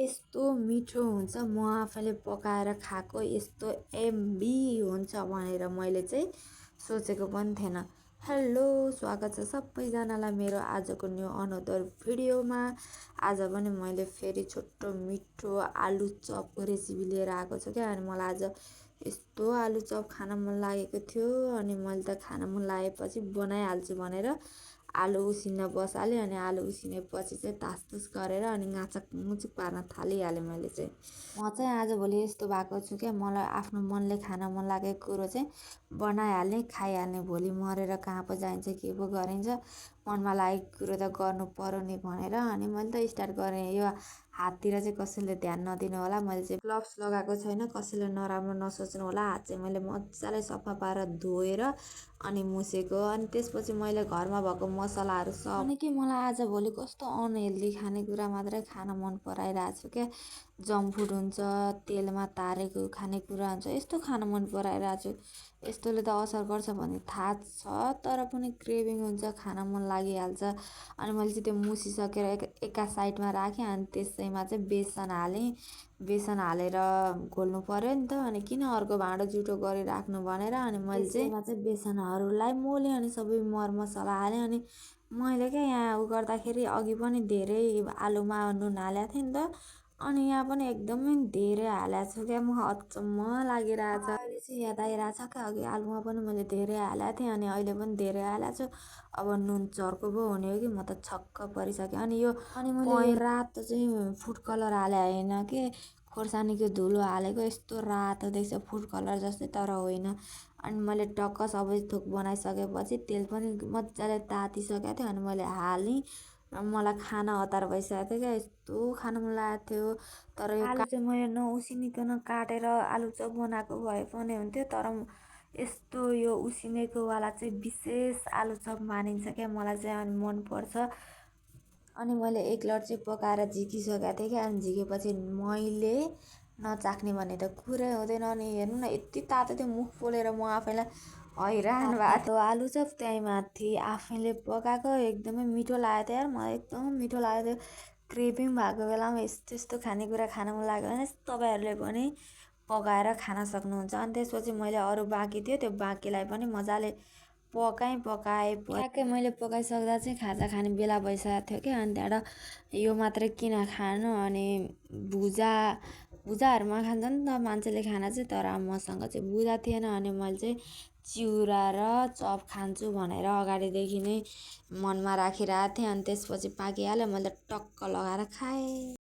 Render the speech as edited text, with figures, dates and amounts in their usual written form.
यस्तो मिठो हुन्छ, म आफैले पकाएर खाएको यस्तो एम्बी हुन्छ भनेर मैले चाहिँ सोचेको पनि थिएन। हेलो, स्वागत छ सबैजनालाई मेरो आजको न्यू अनदर भिडियोमा। आज पनि मैले फेरि छोटो मिठो आलु चपको रेसिपी लिएर आएको छु क्या। अनि मलाई आज यस्तो आलु चप खान मन लागेको थियो, अनि मैले त खान मन लागेपछि बनाइहाल्छु भनेर आलु उसिन्न बसालेँ। अनि आलु उसिनेपछि चाहिँ तासतुस गरेर अनि गाचक मुचुक पार्न थालिहालेँ मैले चाहिँ। म चाहिँ आजभोलि यस्तो भएको छु क्या, मलाई आफ्नो मनले खान मन लागेको कुरो चाहिँ बनाइहाल्ने खाइहाल्ने। भोलि मरेर कहाँ पो जाइन्छ के पो गरिन्छ, मनमा लागेको कुरो त गर्नु पर्यो नि भनेर अनि मैले त स्टार्ट गरेँ। यो हाततिर चाहिँ कसैले ध्यान नदिनु होला, मैले चाहिँ ग्लोभ्स लगाएको छैन, कसैले नराम्रो नसोच्नु होला। हात चाहिँ मैले मजाले सफा पारेर धोएर अनि मुसेको। अनि त्यसपछि मैले घरमा भएको मसलाहरू सब अनि कि मलाई आजभोलि कस्तो अनहेल्दी खानेकुरा मात्रै खान मन पराइरहेको छु क्या। जङ्क फुड हुन्छ, तेलमा तारेको खानेकुरा हुन्छ, यस्तो खान मन पराइरहेको छु। यस्तोले त असर गर्छ भन्ने थाहा छ, तर पनि क्रेभिङ हुन्छ, खान मन लागिहाल्छ। अनि मैले चाहिँ त्यो मुसिसकेर एका साइडमा राखेँ। अनि त्यसैमा चाहिँ बेसन हालेँ। बेसन हालेर घोल्नु पर्यो नि त, अनि किन अर्को भाँडो जुठो गरिराख्नु भनेर अनि मैले चाहिँ बेसनहरूलाई मोलेँ। अनि सबै मरमसला हालेँ। अनि मैले क्या यहाँ उ गर्दाखेरि अघि पनि धेरै आलुमा नुन हालेको थिएँ नि त, अनि यहाँ पनि एकदमै धेरै हालेको छु क्या। म अचम्म लागिरहेछ, अहिले चाहिँ याद आइरहेछ क्या, अघि आलुमा पनि मैले धेरै हालेको थिएँ अनि अहिले पनि धेरै हालेको छु। अब नुन चर्को पो हुने हो कि, म त छक्क परिसकेँ। अनि मैले रातो चाहिँ फुड कलर हाले होइन कि, खोर्सानीको धुलो हालेको, यस्तो रातो देख्छ फुड कलर जस्तै, तर होइन। अनि मैले टक्क सबै थोक बनाइसकेपछि तेल पनि मजाले तातिसकेको थियो, अनि मैले हालेँ। मलाई खान हतार भइसकेको थियो क्या, यस्तो खान मन लागेको थियो। तर यो आलु चाहिँ मैले नउसिनिकन काटेर आलु चप बनाएको भए पनि हुन्थ्यो, तर यस्तो यो उसिनेकोवाला चाहिँ विशेष आलु चप मानिन्छ क्या मलाई चाहिँ, अनि मनपर्छ। अनि मैले एक लट चाहिँ पकाएर झिकिसकेको थिएँ क्या। अनि झिकेपछि मैले नचाख्ने भन्ने त कुरै हुँदैन। अनि हेर्नु न, यति तातो थियो, मुख पोलेर म आफैलाई हैरान भएको थियो। आलु चप त्यहीँ माथि आफैले पकाएको, एकदमै मिठो लागेको थियो यार, मलाई एकदम मिठो लागेको थियो। क्रेभिङ भएको बेलामा यस्तो यस्तो खानेकुरा खान मन लाग्यो भने तपाईँहरूले पनि पकाएर खान सक्नुहुन्छ। अनि त्यसपछि मैले अरू बाँकी थियो, त्यो बाँकीलाई पनि मजाले पकाएँ। ठ्याक्कै मैले पकाइसक्दा चाहिँ खाजा खाने बेला भइसकेको थियो क्या। अनि त्यहाँबाट यो मात्रै किन खानु, अनि भुजाहरूमा खान्छ नि त मान्छेले खाना चाहिँ, तर मसँग चाहिँ भुजा थिएन। अनि मैले चाहिँ चिउरा र चप खान्छु भनेर अगाडिदेखि नै मनमा राखिरहेको थिएँ। अनि त्यसपछि पाकिहाल्यो, मैले टक्क लगाएर खाएँ।